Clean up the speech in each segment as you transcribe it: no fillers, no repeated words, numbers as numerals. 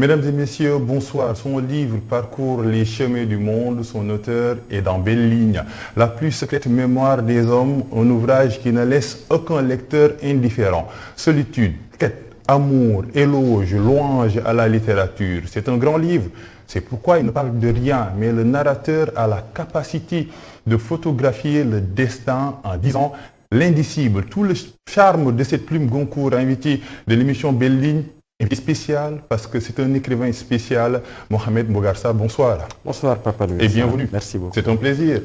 Mesdames et messieurs, bonsoir. Son livre parcourt les chemins du monde. Son auteur est dans belle ligne. La plus secrète mémoire des hommes, un ouvrage qui ne laisse aucun lecteur indifférent. Solitude, quête, amour, éloge, louange à la littérature. C'est un grand livre. C'est pourquoi il ne parle de rien, mais le narrateur a la capacité de photographier le destin en disant l'indicible. Tout le charme de cette plume Goncourt, invité de l'émission Belle Ligne, est spécial parce que c'est un écrivain spécial. Mohamed Bougarsa, bonsoir. Bonsoir Papa Louis. Et bienvenue. Merci beaucoup. C'est un plaisir.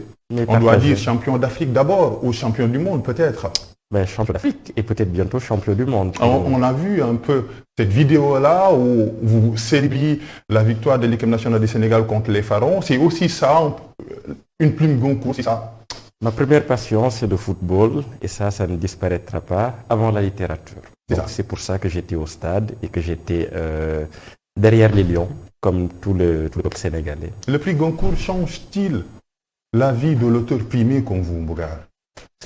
On doit dire champion d'Afrique d'abord ou champion du monde peut-être. Ben, champion d'Afrique et peut-être bientôt champion du monde. On a vu un peu cette vidéo-là où vous célébrez la victoire de l'équipe nationale du Sénégal contre les Pharaons. C'est aussi ça, une plume Goncourt, c'est ça? Ma première passion, c'est le football et ça ne disparaîtra pas avant la littérature. C'est pour ça que j'étais au stade et que j'étais derrière les lions, comme tout le peuple sénégalais. Le prix Goncourt change-t-il la vie de l'auteur primé comme vous, Bougar?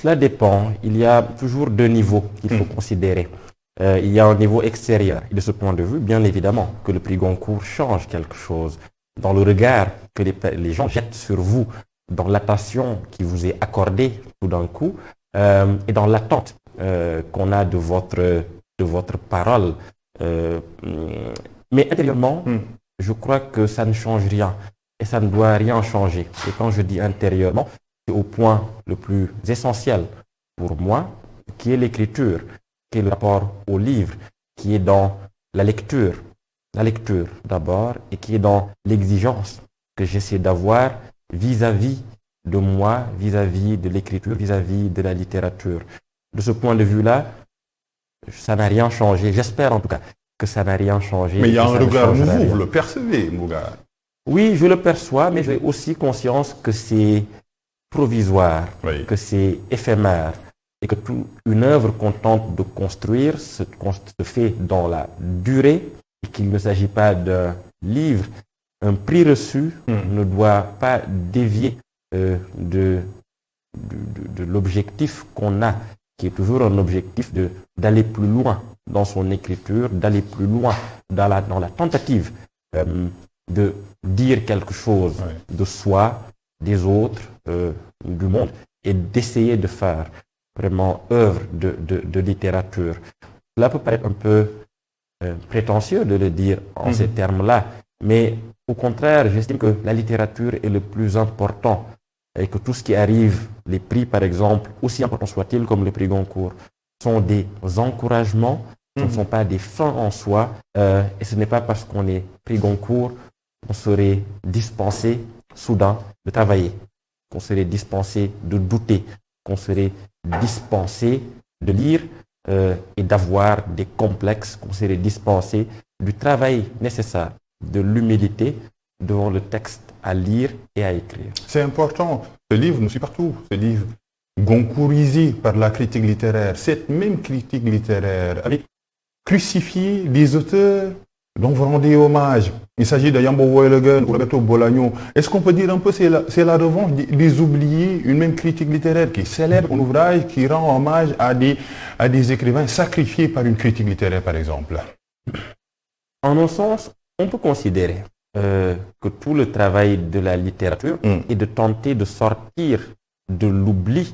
Cela dépend. Il y a toujours deux niveaux qu'il faut considérer. Il y a un niveau extérieur. Et de ce point de vue, bien évidemment, que le prix Goncourt change quelque chose dans le regard que les gens jettent sur vous, dans l'attention qui vous est accordée tout d'un coup, et dans l'attente qu'on a de votre parole. Mais intérieurement, je crois que ça ne change rien et ça ne doit rien changer. Et quand je dis intérieurement, c'est au point le plus essentiel pour moi, qui est l'écriture, qui est le rapport au livre, qui est dans la lecture d'abord, et qui est dans l'exigence que j'essaie d'avoir vis-à-vis de moi, vis-à-vis de l'écriture, vis-à-vis de la littérature. De ce point de vue-là, ça n'a rien changé. J'espère en tout cas que ça n'a rien changé. Mais il y a un regard nouveau, vous le percevez, Bougar? Oui, je le perçois, mais j'ai aussi conscience que c'est provisoire, que c'est éphémère, et que une œuvre qu'on tente de construire se fait dans la durée, et qu'il ne s'agit pas d'un livre. Un prix reçu ne doit pas dévier de l'objectif qu'on a, qui est toujours un objectif d'aller plus loin dans son écriture, d'aller plus loin dans la tentative de dire quelque chose de soi, des autres, du monde, et d'essayer de faire vraiment œuvre de littérature. Cela peut paraître un peu prétentieux de le dire en ces termes-là, mais au contraire, j'estime que la littérature est le plus important et que tout ce qui arrive, les prix par exemple, aussi importants soient-ils comme le prix Goncourt, sont des encouragements, ce ne sont pas des fins en soi, et ce n'est pas parce qu'on est prix Goncourt qu'on serait dispensé soudain de travailler, qu'on serait dispensé de douter, qu'on serait dispensé de lire et d'avoir des complexes, qu'on serait dispensé du travail nécessaire, de l'humilité devant le texte à lire et à écrire. C'est important. Ce livre nous suit partout. Ce livre goncourisé par la critique littéraire. Cette même critique littéraire avait crucifié des auteurs dont vous rendez hommage. Il s'agit de Yambo Woylogun ou Roberto Bolaño. Est-ce qu'on peut dire un peu c'est la revanche des oubliés, une même critique littéraire qui célèbre un ouvrage, qui rend hommage à des écrivains sacrifiés par une critique littéraire, par exemple? En un sens, on peut considérer que tout le travail de la littérature est de tenter de sortir de l'oubli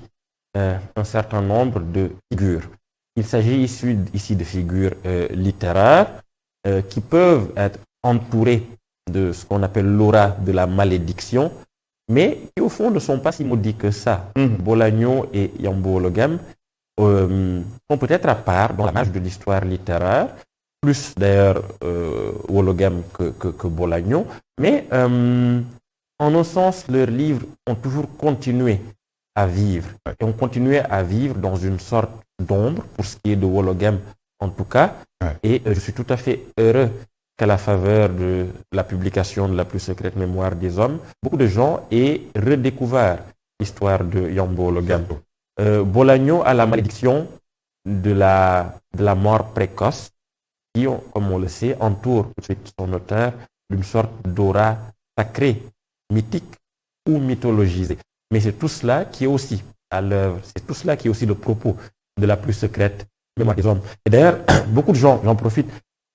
un certain nombre de figures. Il s'agit ici de figures littéraires qui peuvent être entourées de ce qu'on appelle l'aura de la malédiction, mais qui au fond ne sont pas si maudits que ça. Bolaño et Yambo Woylogun sont peut-être à part dans la marge de l'histoire littéraire, plus d'ailleurs Woylogun que Bolaño, mais en un sens, leurs livres ont toujours continué à vivre, et ont continué à vivre dans une sorte d'ombre, pour ce qui est de Woylogun en tout cas, et je suis tout à fait heureux qu'à la faveur de la publication de la plus secrète mémoire des hommes, beaucoup de gens aient redécouvert l'histoire de Yambo Woylogun. Bolaño a la malédiction de la mort précoce, qui, comme on le sait, entoure tout de suite son auteur d'une sorte d'aura sacrée, mythique ou mythologisée. Mais c'est tout cela qui est aussi à l'œuvre, c'est tout cela qui est aussi le propos de la plus secrète mémoire des hommes. Et d'ailleurs, beaucoup de gens, j'en profite,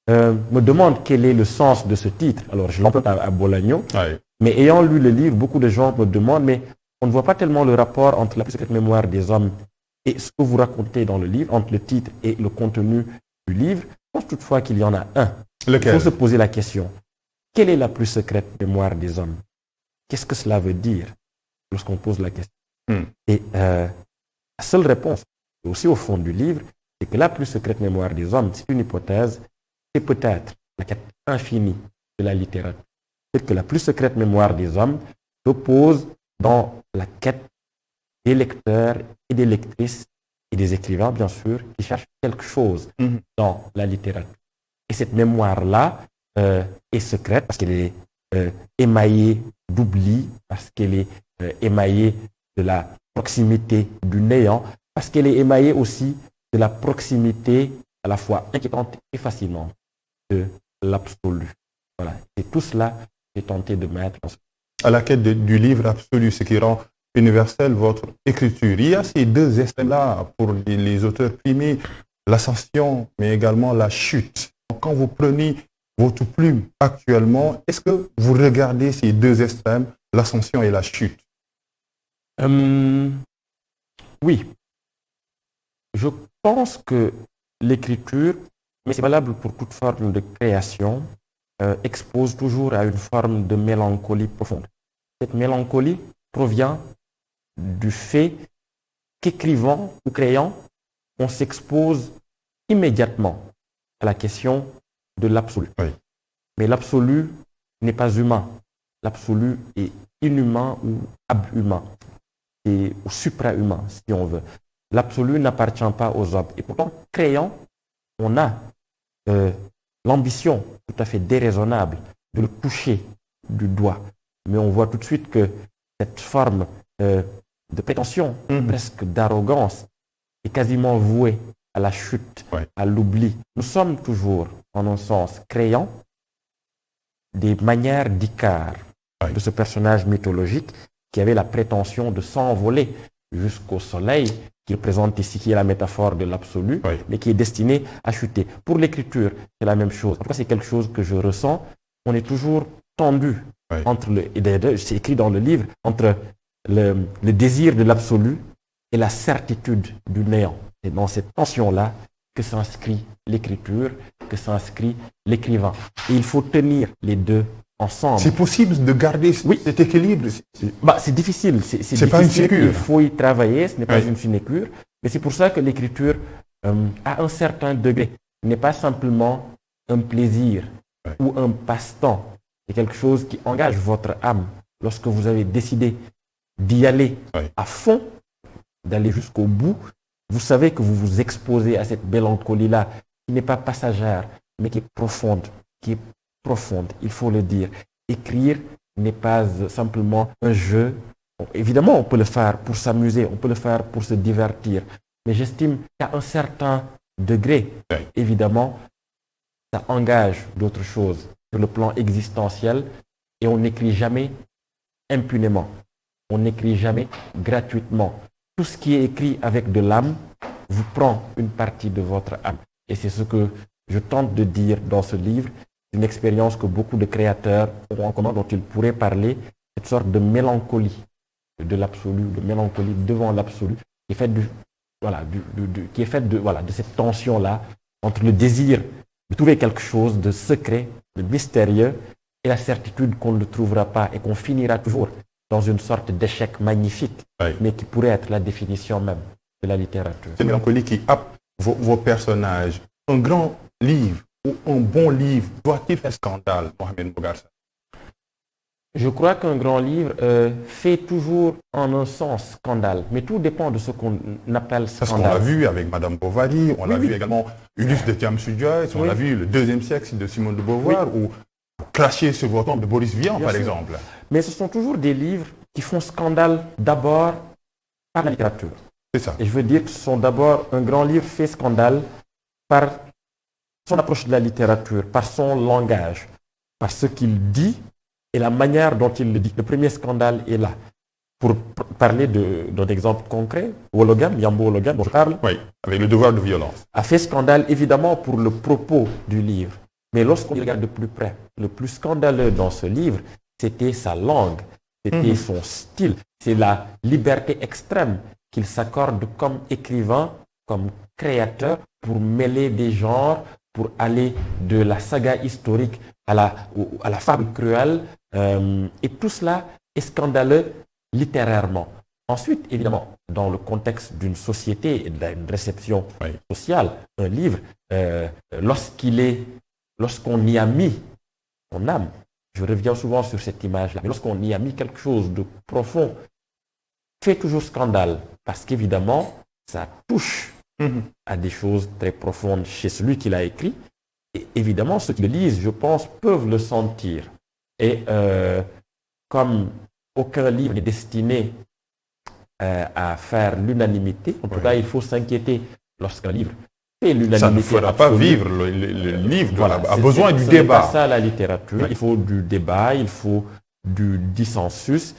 me demande quel est le sens de ce titre, alors je l'emprunte à Bolagno, Oui. mais ayant lu le livre, beaucoup de gens me demandent, mais on ne voit pas tellement le rapport entre la plus secrète mémoire des hommes et ce que vous racontez dans le livre, entre le titre et le contenu du livre. Je pense toutefois qu'il y en a un. Lequel? Il faut se poser la question. Quelle est la plus secrète mémoire des hommes? Qu'est-ce que cela veut dire lorsqu'on pose la question? Et la seule réponse, aussi au fond du livre, c'est que la plus secrète mémoire des hommes, c'est une hypothèse, c'est peut-être la quête infinie de la littérature. C'est que la plus secrète mémoire des hommes repose dans la quête des lecteurs et des lectrices et des écrivains, bien sûr, qui cherchent quelque chose dans la littérature. Et cette mémoire-là est secrète parce qu'elle est émaillée d'oubli, parce qu'elle est émaillée de la proximité du néant, parce qu'elle est émaillée aussi de la proximité à la fois inquiétante et fascinante de l'absolu. Voilà. Et tout cela, j'ai tenté de mettre dans ce... À la quête du livre absolu, ce qui rend universel votre écriture. Il y a ces deux extrêmes-là pour les auteurs primés, l'ascension, mais également la chute. Quand vous prenez votre plume actuellement, est-ce que vous regardez ces deux extrêmes, l'ascension et la chute? Oui. Je pense que l'écriture, mais c'est valable pour toute forme de création, expose toujours à une forme de mélancolie profonde. Cette mélancolie provient du fait qu'écrivant ou créant, on s'expose immédiatement à la question de l'absolu. Oui. Mais l'absolu n'est pas humain. L'absolu est inhumain ou abhumain, ou suprahumain, si on veut. L'absolu n'appartient pas aux hommes. Et pourtant, créant, on a l'ambition tout à fait déraisonnable de le toucher du doigt. Mais on voit tout de suite que cette forme de prétention, presque d'arrogance, est quasiment vouée à la chute, à l'oubli. Nous sommes toujours, en un sens, créants des manières d'Icare, de ce personnage mythologique qui avait la prétention de s'envoler jusqu'au soleil, qui représente ici, qui est la métaphore de l'absolu, mais qui est destiné à chuter. Pour l'écriture, c'est la même chose. En tout cas, c'est quelque chose que je ressens. On est toujours tendu entre et d'ailleurs, c'est écrit dans le livre, entre le désir de l'absolu et la certitude du néant. C'est dans cette tension-là que s'inscrit l'écriture, que s'inscrit l'écrivain. Et il faut tenir les deux ensemble. C'est possible de garder cet équilibre? C'est difficile. C'est pas une sinecure. Il faut y travailler, ce n'est pas une sinecure. Mais c'est pour ça que l'écriture, à un certain degré, n'est pas simplement un plaisir ou un passe-temps. C'est quelque chose qui engage votre âme. Lorsque vous avez décidé d'y aller à fond, d'aller jusqu'au bout, vous savez que vous vous exposez à cette mélancolie-là qui n'est pas passagère, mais qui est profonde, il faut le dire. Écrire n'est pas simplement un jeu. Bon, évidemment, on peut le faire pour s'amuser, on peut le faire pour se divertir, mais j'estime qu'à un certain degré, évidemment, ça engage d'autres choses sur le plan existentiel et on n'écrit jamais impunément, on n'écrit jamais gratuitement. Tout ce qui est écrit avec de l'âme vous prend une partie de votre âme. Et c'est ce que je tente de dire dans ce livre, une expérience que beaucoup de créateurs ont en commun, dont ils pourraient parler, cette sorte de mélancolie de l'absolu, de mélancolie devant l'absolu, qui est faite de cette tension-là entre le désir de trouver quelque chose de secret, de mystérieux, et la certitude qu'on ne le trouvera pas et qu'on finira toujours dans une sorte d'échec magnifique, mais qui pourrait être la définition même de la littérature. C'est une mélancolie qui happe vos personnages. Un grand livre ou un bon livre doit-il faire scandale, Mohamed Mbougar Sarr? Je crois qu'un grand livre fait toujours en un sens scandale, mais tout dépend de ce qu'on appelle scandale. Parce qu'on l'a vu avec Madame Bovary, on l'a vu également Ulysse de James Joyce, on l'a vu le deuxième siècle de Simone de Beauvoir, ou Cracher sur vos tombes de Boris Vian, par exemple. Mais ce sont toujours des livres qui font scandale d'abord par la littérature. C'est ça. Et je veux dire que ce sont d'abord, un grand livre fait scandale par son approche de la littérature, par son langage, par ce qu'il dit et la manière dont il le dit. Le premier scandale est là. Pour parler d'un exemple concret, Wologam, Yambo Wologam, dont je parle, avec le devoir de violence, a fait scandale évidemment pour le propos du livre. Mais lorsqu'on regarde de plus près, le plus scandaleux dans ce livre, c'était sa langue, c'était son style, c'est la liberté extrême qu'il s'accorde comme écrivain, comme créateur, pour mêler des genres, pour aller de la saga historique à la fable cruelle. Et tout cela est scandaleux littérairement. Ensuite, évidemment, dans le contexte d'une société et d'une réception sociale, un livre, lorsqu'on y a mis son âme, je reviens souvent sur cette image-là, mais lorsqu'on y a mis quelque chose de profond, fait toujours scandale, parce qu'évidemment, ça touche à des choses très profondes chez celui qui l'a écrit. Et évidemment, ceux qui le lisent, je pense, peuvent le sentir. Et comme aucun livre n'est destiné à faire l'unanimité, en tout cas, il faut s'inquiéter lorsqu'un livre fait l'unanimité. Ça ne fera pas vivre le livre, voilà, a besoin du débat. C'est ça la littérature, il faut du débat, il faut du dissensus.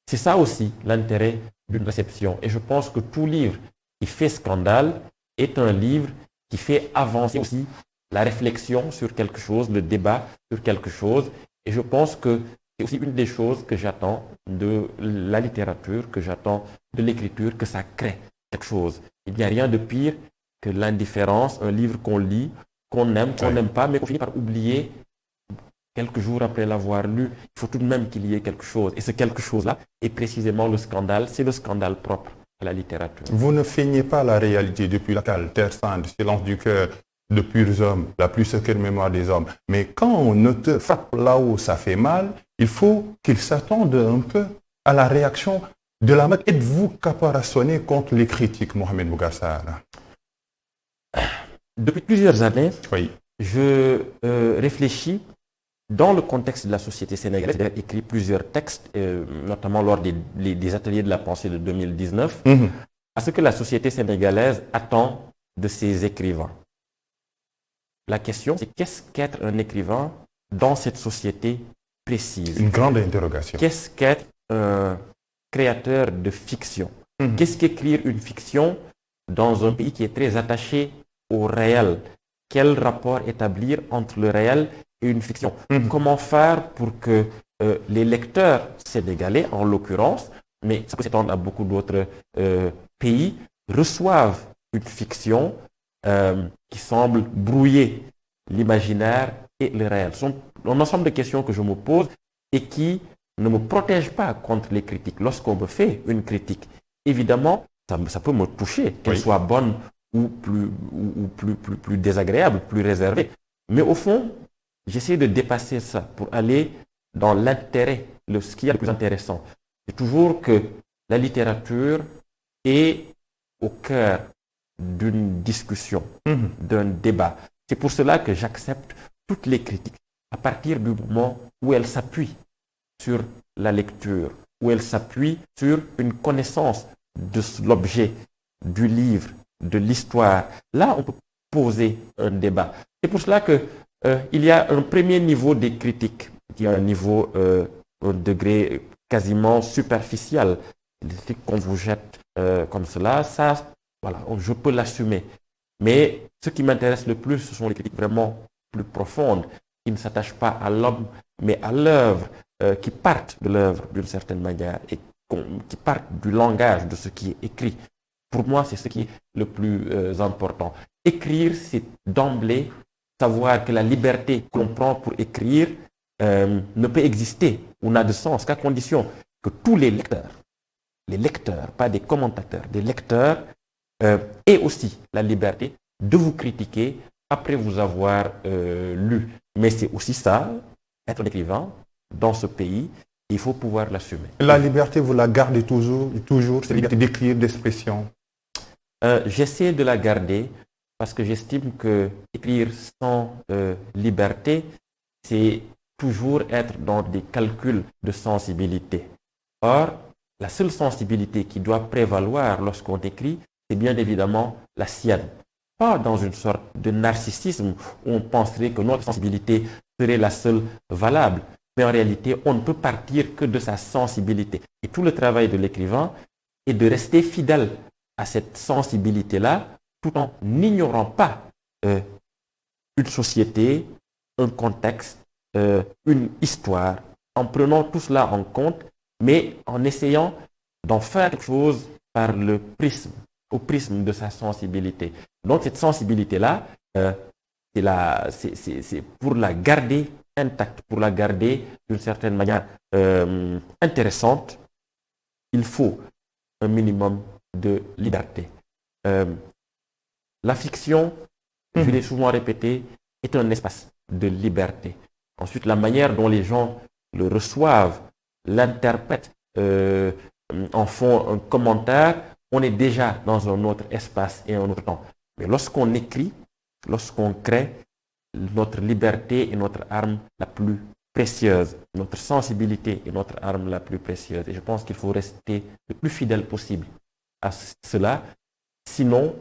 C'est ça aussi l'intérêt d'une réception. Et je pense que tout livre qui fait scandale est un livre qui fait avancer aussi la réflexion sur quelque chose, le débat sur quelque chose. Et je pense que c'est aussi une des choses que j'attends de la littérature, que j'attends de l'écriture, que ça crée quelque chose. Il n'y a rien de pire que l'indifférence, un livre qu'on lit, qu'on aime, qu'on n'aime pas, mais qu'on finit par oublier quelques jours après l'avoir lu. Il faut tout de même qu'il y ait quelque chose. Et ce quelque chose-là est précisément le scandale. C'est le scandale propre à la littérature. Vous ne feignez pas la réalité depuis la cale, Terre Sainte, Silence du cœur, de purs hommes, la plus secrète mémoire des hommes. Mais quand on ne te frappe là où ça fait mal, il faut qu'il s'attende un peu à la réaction de la maître. Êtes-vous caparaçonné contre les critiques, Mohamed Bougassar? Depuis plusieurs années, oui. Je réfléchis dans le contexte de la société sénégalaise. J'ai écrit plusieurs textes, notamment lors des ateliers de la pensée de 2019, à ce que la société sénégalaise attend de ses écrivains. La question, c'est qu'est-ce qu'être un écrivain dans cette société précise? Une grande interrogation. Qu'est-ce qu'être un créateur de fiction? Qu'est-ce qu'écrire une fiction dans un pays qui est très attaché au réel? Quel rapport établir entre le réel et une fiction? Comment faire pour que les lecteurs sénégalais, en l'occurrence, mais ça peut s'étendre à beaucoup d'autres pays, reçoivent une fiction qui semble brouiller l'imaginaire et le réel? Ce sont un ensemble de questions que je me pose et qui ne me protègent pas contre les critiques. Lorsqu'on me fait une critique, évidemment, ça peut me toucher, qu'elle soit bonne ou plus désagréable, plus réservée. Mais au fond, j'essaie de dépasser ça pour aller dans l'intérêt, ce qui est le plus intéressant. C'est toujours que la littérature est au cœur d'une discussion, d'un débat. C'est pour cela que j'accepte toutes les critiques à partir du moment où elles s'appuient sur la lecture, où elles s'appuient sur une connaissance de l'objet, du livre, de l'histoire. Là, on peut poser un débat. C'est pour cela que il y a un premier niveau des critiques, qui est un niveau, un degré quasiment superficiel. Les critiques qu'on vous jette comme cela, ça, voilà, je peux l'assumer. Mais ce qui m'intéresse le plus, ce sont les critiques vraiment plus profondes, qui ne s'attachent pas à l'homme, mais à l'œuvre, qui partent de l'œuvre d'une certaine manière et qui partent du langage de ce qui est écrit. Pour moi, c'est ce qui est le plus important. Écrire, c'est d'emblée savoir que la liberté que l'on prend pour écrire ne peut exister ou n'a de sens qu'à condition que tous les lecteurs, pas des commentateurs, des lecteurs, aient aussi la liberté de vous critiquer après vous avoir lu. Mais c'est aussi ça, être un écrivain dans ce pays, il faut pouvoir l'assumer. La liberté, vous la gardez toujours, cette liberté d'écrire, d'expression? J'essaie de la garder parce que j'estime que écrire sans liberté, c'est toujours être dans des calculs de sensibilité. Or, la seule sensibilité qui doit prévaloir lorsqu'on écrit, c'est bien évidemment la sienne. Pas dans une sorte de narcissisme où on penserait que notre sensibilité serait la seule valable. Mais en réalité, on ne peut partir que de sa sensibilité. Et tout le travail de l'écrivain est de rester fidèle à cette sensibilité-là, tout en n'ignorant pas une société, un contexte, une histoire, en prenant tout cela en compte, mais en essayant d'en faire quelque chose par au prisme de sa sensibilité. Donc cette sensibilité-là, c'est pour la garder intacte, pour la garder d'une certaine manière intéressante, il faut un minimum de liberté. La fiction, je l'ai souvent répété, est un espace de liberté. Ensuite, la manière dont les gens le reçoivent, l'interprètent, en font un commentaire, on est déjà dans un autre espace et un autre temps. Mais lorsqu'on écrit, lorsqu'on crée, notre liberté est notre arme la plus précieuse. Notre sensibilité est notre arme la plus précieuse. Et je pense qu'il faut rester le plus fidèle possible à cela. Sinon,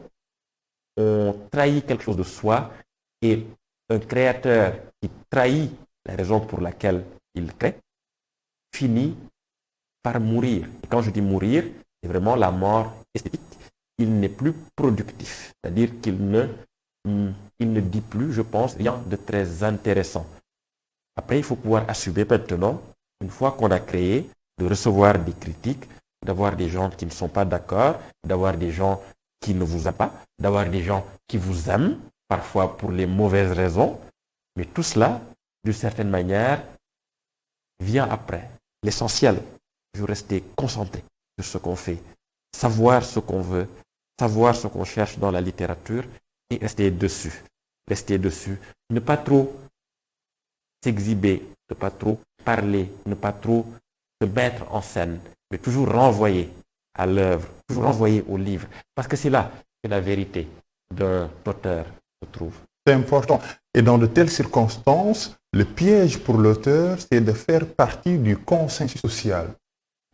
on trahit quelque chose de soi, et un créateur qui trahit la raison pour laquelle il crée finit par mourir. Et quand je dis mourir, c'est vraiment la mort esthétique. Il n'est plus productif, c'est-à-dire qu'il ne dit plus, je pense, rien de très intéressant. Après, il faut pouvoir assumer maintenant, une fois qu'on a créé, de recevoir des critiques, d'avoir des gens qui ne sont pas d'accord, d'avoir des gens qui ne vous aiment pas, d'avoir des gens qui vous aiment, parfois pour les mauvaises raisons. Mais tout cela, d'une certaine manière, vient après. L'essentiel, il faut rester concentré sur ce qu'on fait, savoir ce qu'on veut, savoir ce qu'on cherche dans la littérature et rester dessus. Rester dessus. Ne pas trop s'exhiber, ne pas trop parler, ne pas trop se mettre en scène, mais toujours renvoyer à l'œuvre, toujours renvoyer au livre. Parce que c'est là que la vérité d'un auteur se trouve. C'est important. Et dans de telles circonstances, le piège pour l'auteur, c'est de faire partie du consensus social.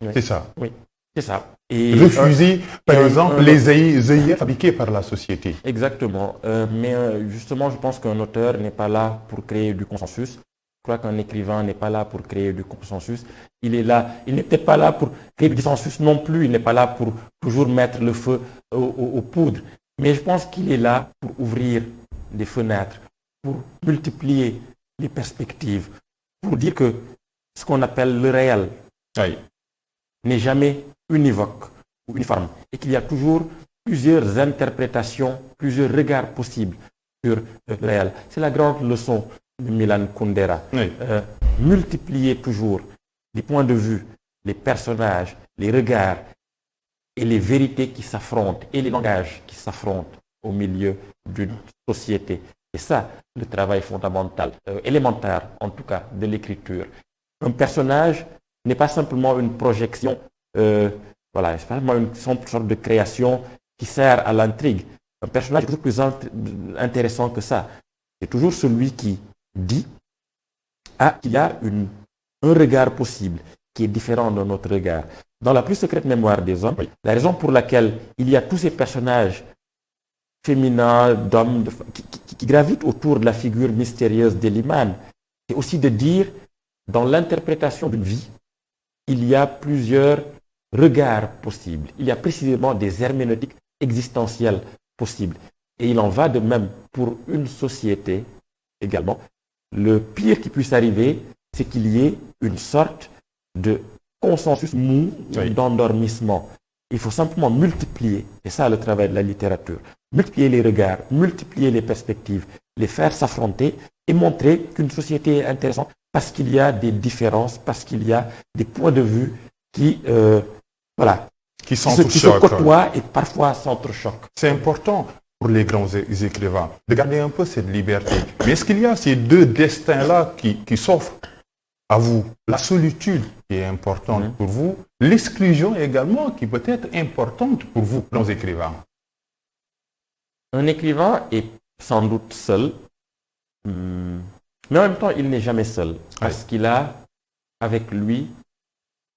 Oui. C'est ça. Oui, c'est ça. Et refuser, par exemple, les œillets fabriqués par la société. Exactement. Mais justement, je pense qu'un auteur n'est pas là pour créer du consensus. Je crois qu'un écrivain n'est pas là pour créer du consensus. Il est là, il n'est peut-être pas là pour créer du consensus non plus. Il n'est pas là pour toujours mettre le feu aux poudres. Mais je pense qu'il est là pour ouvrir des fenêtres, pour multiplier les perspectives, pour dire que ce qu'on appelle le réel n'est jamais univoque ou uniforme et qu'il y a toujours plusieurs interprétations, plusieurs regards possibles sur le réel. C'est la grande leçon de Milan Kundera. Multiplier toujours les points de vue, les personnages, les regards et les vérités qui s'affrontent et les langages qui s'affrontent au milieu d'une société. Et ça, le travail fondamental, élémentaire en tout cas, de l'écriture. Un personnage n'est pas simplement une projection, voilà, c'est pas simplement une sorte de création qui sert à l'intrigue. Un personnage est toujours plus intéressant que ça. C'est toujours celui qui dit qu'il y a un regard possible qui est différent de notre regard. Dans la plus secrète mémoire des hommes, la raison pour laquelle il y a tous ces personnages féminins, d'hommes, qui gravitent autour de la figure mystérieuse d'Eliman, c'est aussi de dire, dans l'interprétation d'une vie, il y a plusieurs regards possibles. Il y a précisément des herméneutiques existentielles possibles. Et il en va de même pour une société également. Le pire qui puisse arriver, c'est qu'il y ait une sorte de consensus mou, d'endormissement. Il faut simplement multiplier, et ça le travail de la littérature, multiplier les regards, multiplier les perspectives, les faire s'affronter et montrer qu'une société est intéressante parce qu'il y a des différences, parce qu'il y a des points de vue qui se côtoient et parfois s'entrechoquent. C'est important pour les grands écrivains de garder un peu cette liberté. Mais est-ce qu'il y a ces deux destins-là qui s'offrent à vous? La solitude qui est importante pour vous, l'exclusion également qui peut être importante pour vous, grands écrivains. Un écrivain est sans doute seul, mais en même temps, il n'est jamais seul, parce qu'il a avec lui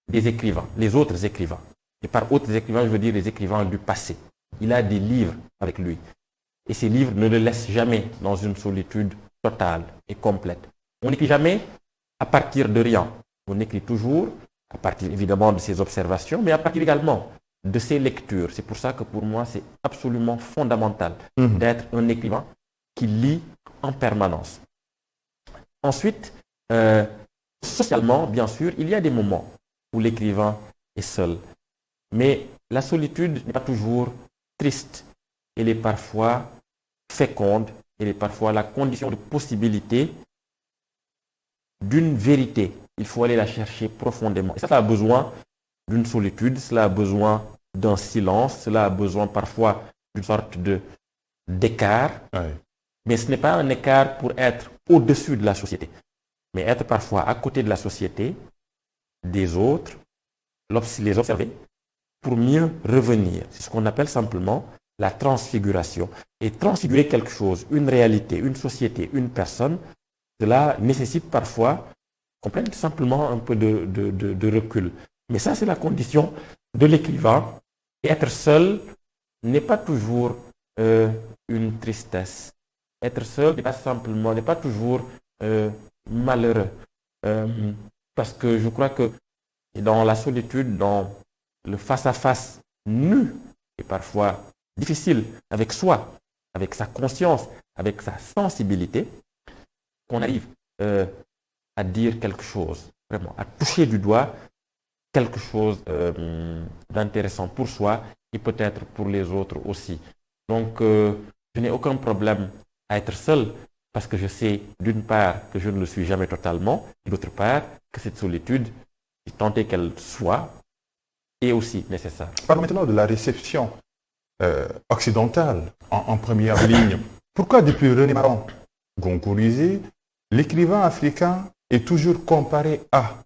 des écrivains, les autres écrivains. Et par autres écrivains, je veux dire les écrivains du passé. Il a des livres avec lui. Et ces livres ne le laissent jamais dans une solitude totale et complète. On n'écrit jamais à partir de rien. On écrit toujours à partir évidemment de ses observations, mais à partir également de ses lectures. C'est pour ça que pour moi, c'est absolument fondamental d'être un écrivain qui lit en permanence. Ensuite, socialement, bien sûr, il y a des moments où l'écrivain est seul. Mais la solitude n'est pas toujours triste. Elle est parfois féconde. Elle est parfois la condition de possibilité d'une vérité. Il faut aller la chercher profondément. Et ça a besoin d'une solitude, cela a besoin d'un silence, cela a besoin parfois d'une sorte d'écart. Oui. Mais ce n'est pas un écart pour être au-dessus de la société, mais être parfois à côté de la société, des autres, les observer, pour mieux revenir. C'est ce qu'on appelle simplement la transfiguration. Et transfigurer quelque chose, une réalité, une société, une personne, cela nécessite parfois qu'on prenne tout simplement un peu de recul. Mais ça, c'est la condition de l'écrivain. Et être seul n'est pas toujours une tristesse. Être seul n'est pas toujours malheureux. Parce que je crois que dans la solitude, dans le face-à-face nu, et parfois difficile avec soi, avec sa conscience, avec sa sensibilité, qu'on arrive à dire quelque chose, vraiment, à toucher du doigt quelque chose d'intéressant pour soi et peut-être pour les autres aussi. Donc, je n'ai aucun problème à être seul parce que je sais d'une part que je ne le suis jamais totalement et d'autre part que cette solitude, si tant est qu'elle soit, est aussi nécessaire. Parlons maintenant de la réception occidentale en première ligne. Pourquoi depuis René Maran, Goncourt-Izé, l'écrivain africain est toujours comparé à,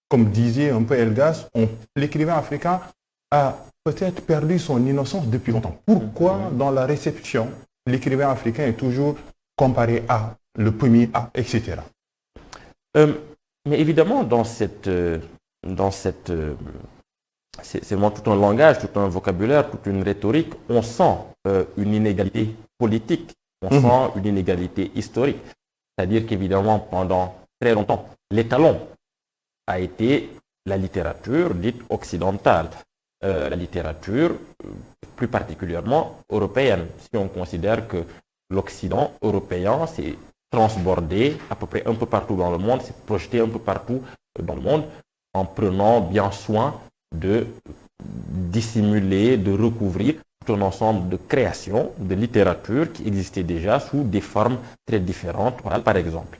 comme disait un peu Elgas, l'écrivain africain a peut-être perdu son innocence depuis longtemps. Pourquoi dans la réception, l'écrivain africain est toujours comparé à, le premier à, etc. Mais évidemment, c'est vraiment tout un langage, tout un vocabulaire, toute une rhétorique. On sent une inégalité politique, on sent une inégalité historique. C'est-à-dire qu'évidemment, pendant très longtemps, l'étalon a été la littérature dite occidentale. La littérature, plus particulièrement européenne. Si on considère que l'Occident européen s'est transbordé à peu près un peu partout dans le monde, s'est projeté un peu partout dans le monde, en prenant bien soin de dissimuler, de recouvrir tout un ensemble de créations, de littérature qui existaient déjà sous des formes très différentes, voilà, par exemple.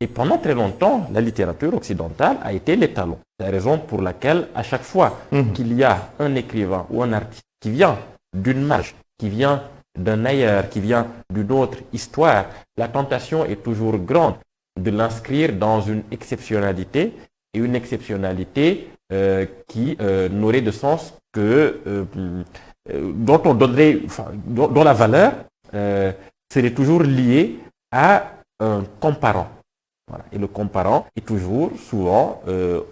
Et pendant très longtemps, la littérature occidentale a été l'étalon. C'est la raison pour laquelle, à chaque fois qu'il y a un écrivain ou un artiste qui vient d'une marge, qui vient d'un ailleurs, qui vient d'une autre histoire, la tentation est toujours grande de l'inscrire dans une exceptionnalité, et une exceptionnalité qui n'aurait de sens que dont on donnerait, dont la valeur serait toujours liée à un comparant. Voilà. Et le comparant est toujours, souvent,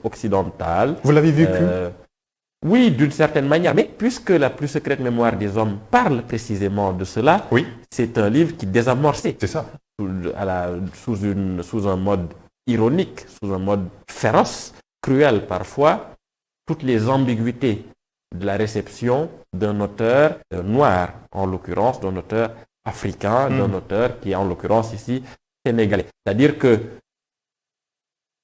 occidental. Vous l'avez vécu? Oui, d'une certaine manière. Mais puisque la plus secrète mémoire des hommes parle précisément de cela, oui. C'est un livre qui désamorçait. C'est ça. Sous un mode ironique, sous un mode féroce, cruel parfois, toutes les ambiguïtés de la réception d'un auteur noir, en l'occurrence d'un auteur africain, d'un auteur qui est en l'occurrence ici sénégalais. C'est-à-dire que,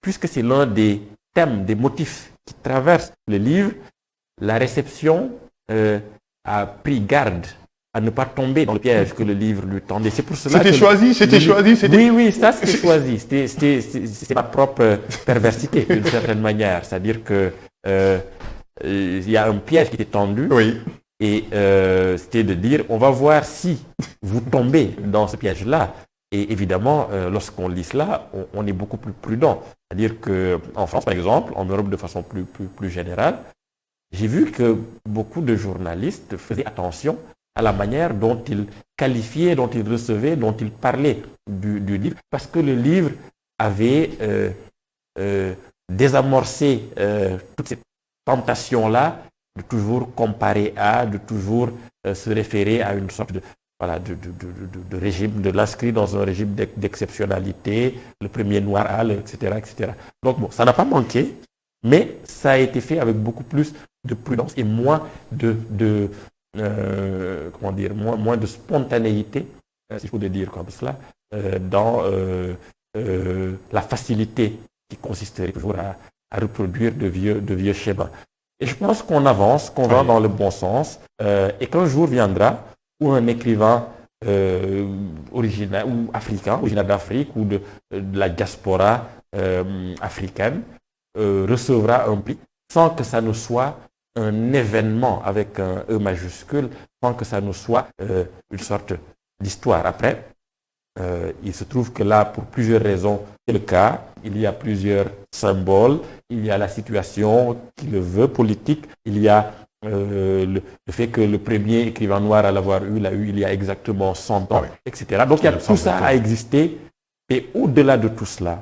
puisque c'est l'un des thèmes, des motifs qui traversent le livre, la réception a pris garde à ne pas tomber dans le piège que le livre lui tendait. C'est pour cela c'était choisi. Oui, ça c'était choisi. C'était ma propre perversité d'une certaine manière. C'est-à-dire que il y a un piège qui était tendu. Oui. Et c'était de dire, on va voir si vous tombez dans ce piège-là. Et évidemment, lorsqu'on lit cela, on est beaucoup plus prudent. C'est-à-dire qu'en France, par exemple, en Europe de façon plus générale, j'ai vu que beaucoup de journalistes faisaient attention à la manière dont ils qualifiaient, dont ils recevaient, dont ils parlaient du livre, parce que le livre avait désamorcé toute cette tentation-là de toujours comparer à, de toujours se référer à une sorte de régime, de l'inscrire dans un régime d'exceptionnalité, le premier noir à, etc., etc. Donc bon, ça n'a pas manqué, mais ça a été fait avec beaucoup plus de prudence et moins moins de spontanéité, s'il faut le dire comme cela, dans la facilité qui consisterait toujours à reproduire de vieux schémas. Et je pense qu'on avance, qu'on va dans le bon sens, et qu'un jour viendra où un écrivain originaire ou africain, originaire d'Afrique ou de la diaspora africaine, recevra un prix sans que ça ne soit un événement avec un E majuscule, sans que ça ne soit une sorte d'histoire. Après, il se trouve que là, pour plusieurs raisons, c'est le cas. Il y a plusieurs symboles. Il y a la situation qui le veut, politique. Il y a le fait que le premier écrivain noir à l'avoir eu l'a eu il y a exactement 100 ans, etc. Donc il y a tout ça à exister. Et au-delà de tout cela,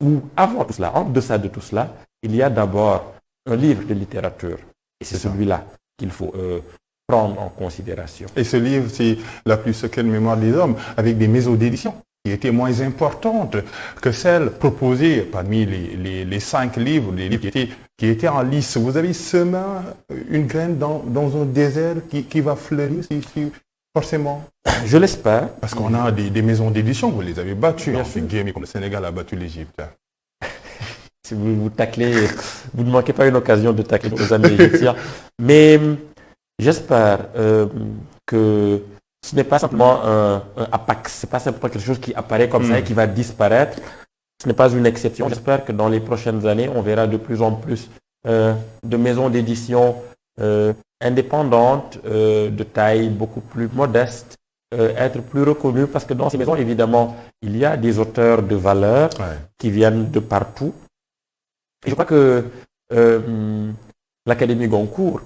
ou avant tout cela, en deçà de tout cela, il y a d'abord un livre de littérature. Et c'est celui-là qu'il faut prendre en considération. Et ce livre, c'est La plus secrète mémoire des hommes, avec des maisons d'édition qui étaient moins importantes que celles proposées parmi les 5 livres, les livres qui étaient en lice. Vous avez semé une graine dans un désert qui va fleurir, forcément. Je l'espère. Parce qu'on a des maisons d'édition, vous les avez battues, comme le Sénégal a battu l'Égypte. Si vous taclez, vous ne manquez pas une occasion de tacler nos amis égyptiens. Mais j'espère que ce n'est pas simplement un apax, ce n'est pas simplement quelque chose qui apparaît comme ça et qui va disparaître. Ce n'est pas une exception. J'espère que dans les prochaines années, on verra de plus en plus de maisons d'édition indépendantes, de taille beaucoup plus modeste, être plus reconnues, parce que dans ces maisons, évidemment, il y a des auteurs de valeur qui viennent de partout. Et je crois que l'Académie Goncourt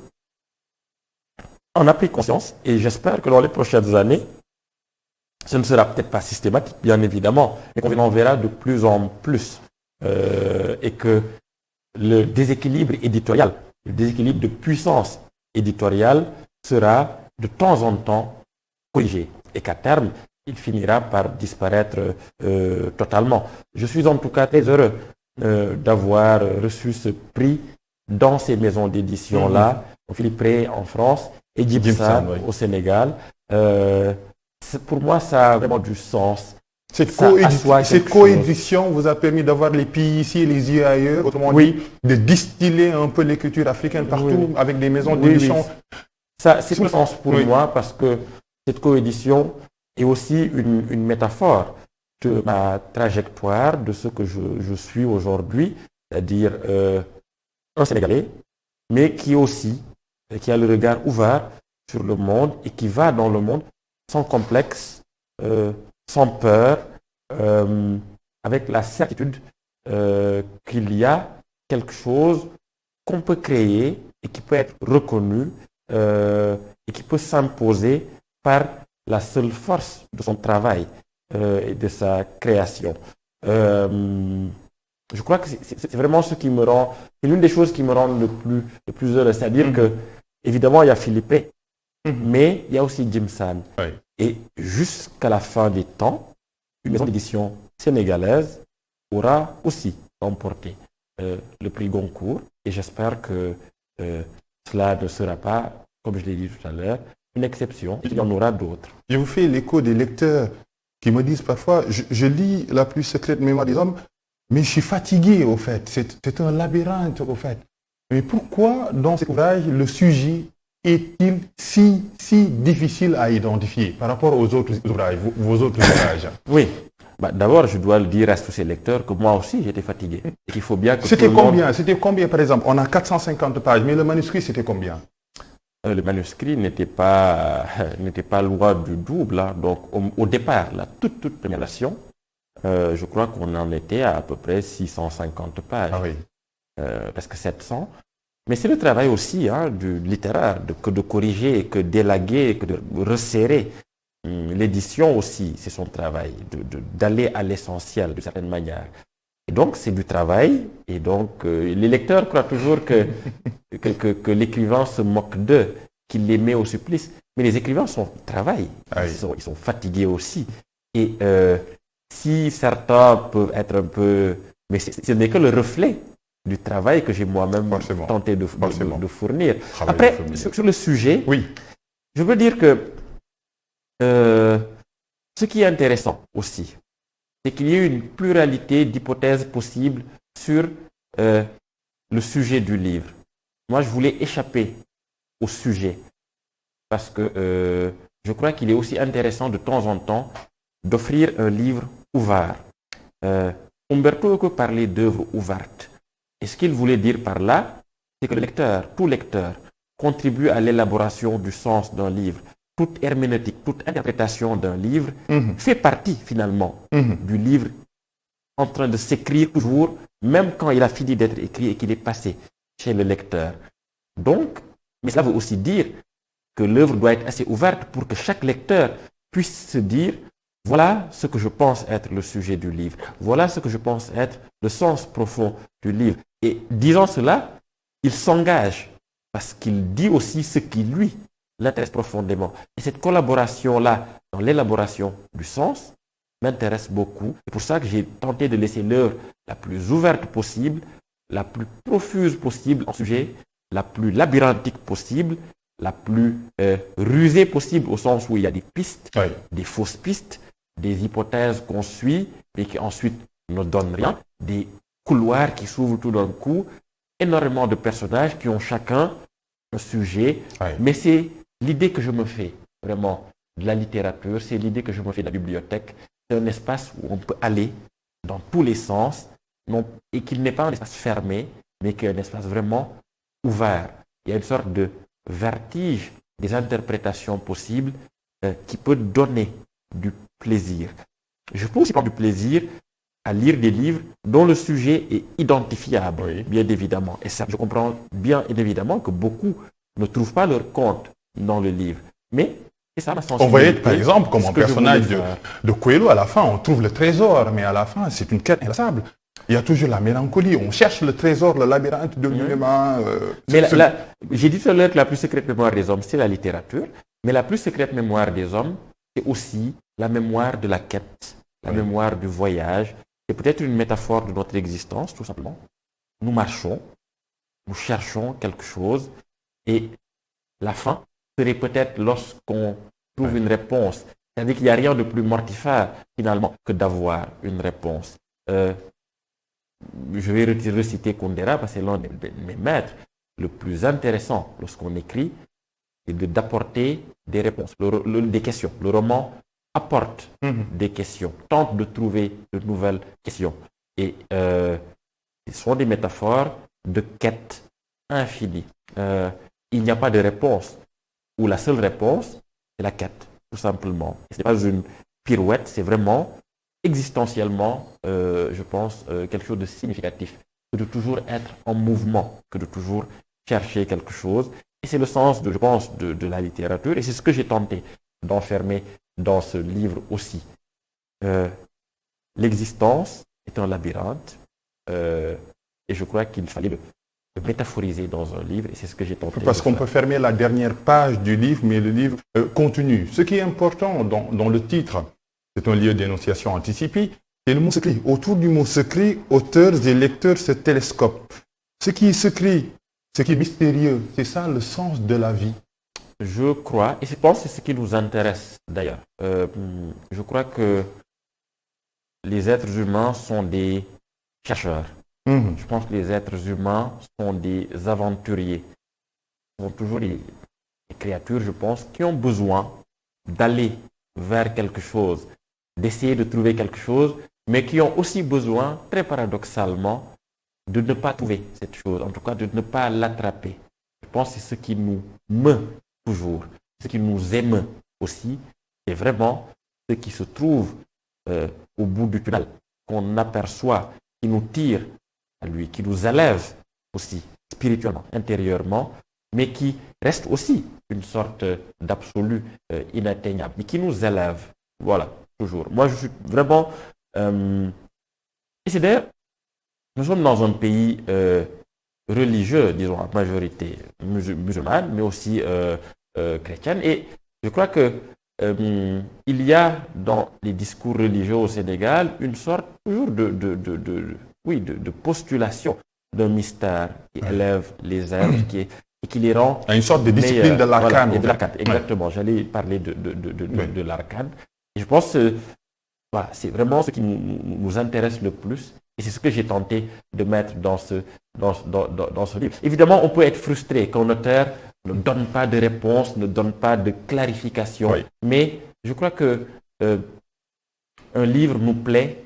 en a pris conscience, et j'espère que dans les prochaines années, ce ne sera peut-être pas systématique, bien évidemment, mais qu'on en verra de plus en plus, et que le déséquilibre éditorial, le déséquilibre de puissance éditoriale sera de temps en temps corrigé, et qu'à terme, il finira par disparaître totalement. Je suis en tout cas très heureux d'avoir reçu ce prix dans ces maisons d'édition-là, Philippe Ray en France et Gibson au Sénégal. Pour moi, ça a vraiment du sens. Cette coédition vous a permis d'avoir les pays ici et les yeux ailleurs, autrement dit, de distiller un peu l'écriture africaine partout avec des maisons d'édition. Ça, c'est tout le sens pour moi, parce que cette coédition est aussi une métaphore de ma trajectoire, de ce que je suis aujourd'hui, c'est-à-dire un Sénégalais, mais qui a le regard ouvert sur le monde et qui va dans le monde sans complexe, sans peur, avec la certitude qu'il y a quelque chose qu'on peut créer et qui peut être reconnu et qui peut s'imposer par la seule force de son travail et de sa création. Je crois que c'est vraiment ce qui me rend, c'est l'une des choses qui me rend le plus heureux, c'est-à-dire que évidemment il y a Philippe, mais il y a aussi Jimson. Et jusqu'à la fin des temps, une maison d'édition sénégalaise aura aussi remporté le prix Goncourt, et j'espère que cela ne sera pas, comme je l'ai dit tout à l'heure, une exception, il y en aura d'autres. Je vous fais l'écho des lecteurs qui me disent parfois, je lis La plus secrète mémoire des hommes, mais je suis fatigué au fait, c'est un labyrinthe au fait. Mais pourquoi dans cet ouvrage le sujet est-il si difficile à identifier par rapport aux autres ouvrages, vos autres ouvrages? Oui, d'abord je dois le dire à tous ces lecteurs que moi aussi j'étais fatigué. Et qu'il faut bien que C'était combien par exemple? On a 450 pages, mais le manuscrit c'était combien? Le manuscrit n'était pas loin du double. Hein. Donc au départ, la toute première version, je crois qu'on en était à peu près 650 pages. Ah oui. Presque 700. Mais c'est le travail aussi du littéraire, que de corriger, que d'élaguer, que de resserrer. L'édition aussi, c'est son travail, d'aller à l'essentiel d'une certaine manière. Et donc, c'est du travail. Et donc, les lecteurs croient toujours que l'écrivain se moque d'eux, qu'il les met au supplice. Mais les écrivains travaillent. Ils sont fatigués aussi. Et si certains peuvent être un peu... Mais ce n'est que le reflet du travail que j'ai moi-même tenté de fournir. Après, sur le sujet, je veux dire que Ce qui est intéressant aussi, c'est qu'il y ait une pluralité d'hypothèses possibles sur le sujet du livre. Moi, je voulais échapper au sujet parce que je crois qu'il est aussi intéressant de temps en temps d'offrir un livre ouvert. Umberto Eco parlait d'œuvres ouvertes. Et ce qu'il voulait dire par là, c'est que le lecteur, tout lecteur, contribue à l'élaboration du sens d'un livre. Toute herméneutique, toute interprétation d'un livre fait partie finalement du livre en train de s'écrire toujours, même quand il a fini d'être écrit et qu'il est passé chez le lecteur. Donc, mais cela veut aussi dire que l'œuvre doit être assez ouverte pour que chaque lecteur puisse se dire voilà ce que je pense être le sujet du livre, voilà ce que je pense être le sens profond du livre. Et disant cela, il s'engage parce qu'il dit aussi ce qui lui l'intéresse profondément. Et cette collaboration-là dans l'élaboration du sens m'intéresse beaucoup. C'est pour ça que j'ai tenté de laisser l'œuvre la plus ouverte possible, la plus profuse possible en sujet, la plus labyrinthique possible, la plus rusée possible au sens où il y a des pistes, des fausses pistes, des hypothèses qu'on suit et qui ensuite ne donnent rien, des couloirs qui s'ouvrent tout d'un coup, énormément de personnages qui ont chacun un sujet, mais c'est l'idée que je me fais vraiment de la littérature, c'est l'idée que je me fais de la bibliothèque. C'est un espace où on peut aller dans tous les sens et qu'il n'est pas un espace fermé, mais qu'il y a un espace vraiment ouvert. Il y a une sorte de vertige des interprétations possibles qui peut donner du plaisir. Je peux aussi prendre du plaisir à lire des livres dont le sujet est identifiable, bien évidemment. Et ça, je comprends bien évidemment que beaucoup ne trouvent pas leur compte dans le livre. Mais c'est ça ma sensibilité. On voyait par exemple comme un personnage de Coelho, à la fin on trouve le trésor, mais à la fin c'est une quête inlassable. Il y a toujours la mélancolie, on cherche le trésor, le labyrinthe de l'humain. Mais j'ai dit tout à l'heure que la plus secrète mémoire des hommes, c'est la littérature, mais la plus secrète mémoire des hommes, c'est aussi la mémoire de la quête, la mémoire du voyage. C'est peut-être une métaphore de notre existence, tout simplement. Nous marchons, nous cherchons quelque chose, et la fin serait peut-être lorsqu'on trouve une réponse. C'est-à-dire qu'il n'y a rien de plus mortifère, finalement, que d'avoir une réponse. Je vais reciter Kundera, parce que c'est l'un de mes maîtres. Le plus intéressant, lorsqu'on écrit, c'est d'apporter des réponses, des questions. Le roman apporte des questions, tente de trouver de nouvelles questions. Et ce sont des métaphores de quête infinie. Il n'y a pas de réponse, où la seule réponse, c'est la quête, tout simplement. Ce n'est pas une pirouette, c'est vraiment existentiellement, je pense, quelque chose de significatif, que de toujours être en mouvement, que de toujours chercher quelque chose. Et c'est le sens, je pense, de la littérature, et c'est ce que j'ai tenté d'enfermer dans ce livre aussi. L'existence est un labyrinthe, et je crois qu'il fallait le métaphoriser dans un livre, et c'est ce que j'ai tenté. Parce qu'on peut fermer la dernière page du livre, mais le livre continue. Ce qui est important dans le titre, c'est un lieu d'énonciation anticipée, c'est le mot secret. Autour du mot secret, auteurs et lecteurs se télescopent. Ce qui est secret, ce qui est mystérieux, c'est ça le sens de la vie. Je crois, et je pense que c'est ce qui nous intéresse d'ailleurs. Je crois que les êtres humains sont des chercheurs. Je pense que les êtres humains sont des aventuriers. Ils sont toujours des créatures, je pense, qui ont besoin d'aller vers quelque chose, d'essayer de trouver quelque chose, mais qui ont aussi besoin, très paradoxalement, de ne pas trouver cette chose, en tout cas de ne pas l'attraper. Je pense que c'est ce qui nous meut toujours, ce qui nous émeut aussi, c'est vraiment ce qui se trouve au bout du tunnel, qu'on aperçoit, qui nous tire à lui, qui nous élève aussi spirituellement, intérieurement, mais qui reste aussi une sorte d'absolu inatteignable, mais qui nous élève. Voilà, toujours. Moi, je suis vraiment... et c'est d'ailleurs, nous sommes dans un pays religieux, disons, à majorité musulmane, mais aussi chrétienne, et je crois que il y a dans les discours religieux au Sénégal une sorte toujours de postulation d'un mystère qui élève les êtres, et qui les rend... Une sorte de discipline de l'arcane. Voilà, exactement, j'allais parler de l'arcane. Et je pense que voilà, c'est vraiment ce qui nous intéresse le plus. Et c'est ce que j'ai tenté de mettre dans ce livre. Évidemment, on peut être frustré quand l'auteur ne donne pas de réponse, ne donne pas de clarification. Oui. Mais je crois que un livre nous plaît,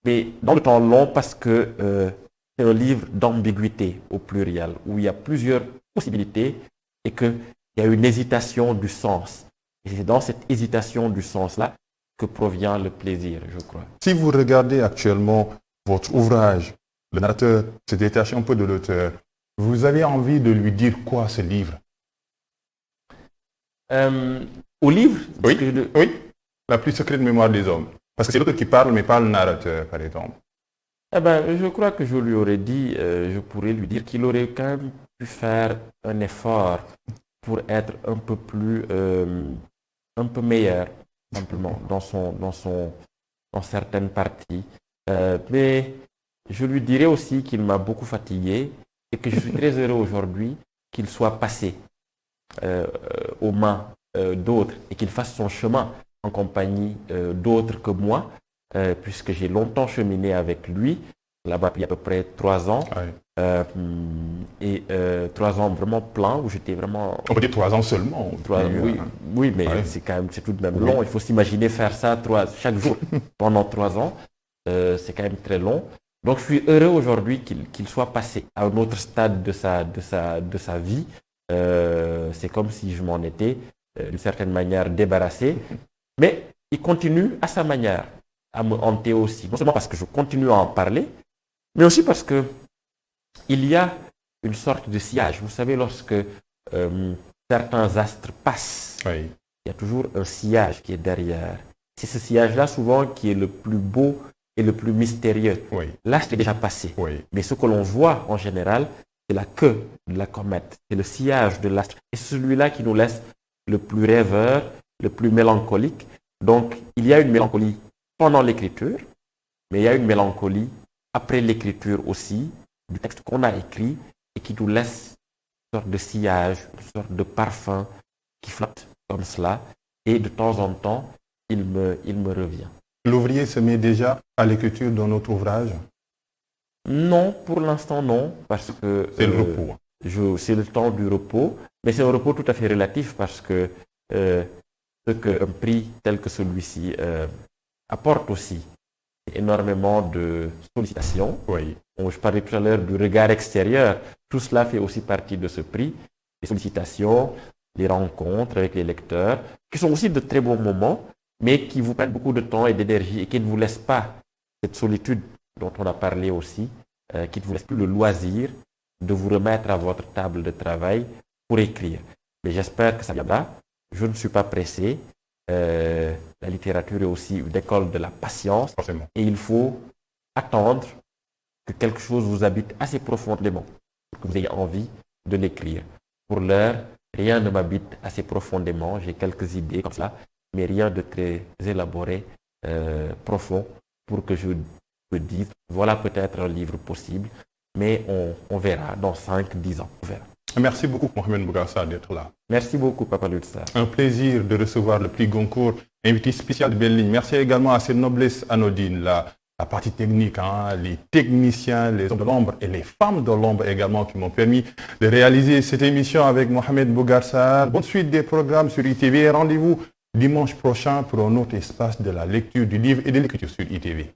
mais dans le temps long parce que c'est un livre d'ambiguïté au pluriel, où il y a plusieurs possibilités et qu'il y a une hésitation du sens. Et c'est dans cette hésitation du sens-là que provient le plaisir, je crois. Si vous regardez actuellement votre ouvrage, le narrateur se détache un peu de l'auteur, vous avez envie de lui dire quoi, ce livre? Au livre? Oui, oui, la plus secrète mémoire des hommes. Parce que c'est l'auteur qui parle, mais pas le narrateur, par exemple. Eh ben, je crois que je lui aurais dit, je pourrais lui dire qu'il aurait quand même pu faire un effort pour être un peu plus, un peu meilleur, simplement, dans certaines parties. Mais je lui dirais aussi qu'il m'a beaucoup fatigué et que je suis très heureux aujourd'hui qu'il soit passé aux mains d'autres et qu'il fasse son chemin en compagnie d'autres que moi, puisque j'ai longtemps cheminé avec lui, là-bas il y a à peu près 3 ans, et 3 ans vraiment pleins où j'étais vraiment... On peut dire 3 ans seulement. Oui, mais c'est tout de même long. Il faut s'imaginer faire ça chaque jour pendant 3 ans. C'est quand même très long. Donc je suis heureux aujourd'hui qu'il soit passé à un autre stade de sa vie. C'est comme si je m'en étais d'une certaine manière débarrassé. Mais il continue à sa manière à me hanter aussi. Non seulement parce que je continue à en parler, mais aussi parce que il y a une sorte de sillage. Vous savez, lorsque certains astres passent, il y a toujours un sillage qui est derrière. C'est ce sillage-là souvent qui est le plus beau et le plus mystérieux. L'astre est déjà passé. Mais ce que l'on voit en général, c'est la queue de la comète. C'est le sillage de l'astre. Et c'est celui-là qui nous laisse le plus rêveur, le plus mélancolique. Donc, il y a une mélancolie pendant l'écriture, mais il y a une mélancolie après l'écriture aussi, du texte qu'on a écrit et qui nous laisse une sorte de sillage, une sorte de parfum qui flotte comme cela. Et de temps en temps, il me revient. L'ouvrier se met déjà à l'écriture dans notre ouvrage? Non, pour l'instant non, parce que... C'est le repos. C'est le temps du repos, mais c'est un repos tout à fait relatif parce que ce qu'un prix tel que celui-ci apporte aussi énormément de sollicitations. Je parlais tout à l'heure du regard extérieur. Tout cela fait aussi partie de ce prix. Les sollicitations, les rencontres avec les lecteurs, qui sont aussi de très bons moments, mais qui vous prennent beaucoup de temps et d'énergie et qui ne vous laissent pas cette solitude dont on a parlé aussi, qui ne vous laisse plus le loisir de vous remettre à votre table de travail pour écrire. Mais j'espère que ça viendra. Je ne suis pas pressé. La littérature est aussi une école de la patience. Forcément. Et il faut attendre que quelque chose vous habite assez profondément pour que vous ayez envie de l'écrire. Pour l'heure, rien ne m'habite assez profondément. J'ai quelques idées comme ça, mais rien de très élaboré, profond, pour que je me dise, voilà peut-être un livre possible, mais on verra dans 5-10 ans. On verra. Merci beaucoup, Mohamed Bougar Sarr, d'être là. Merci beaucoup, Papa Lutsa. Un plaisir de recevoir le prix Goncourt, invité spécial de Belle-Ligne. Merci également à ces noblesses anodines, la partie technique, les techniciens, les hommes de l'ombre et les femmes de l'ombre également qui m'ont permis de réaliser cette émission avec Mohamed Bougar Sarr. Bonne suite des programmes sur ITV. Rendez-vous dimanche prochain pour un autre espace de la lecture du livre et de l'écriture sur ITV.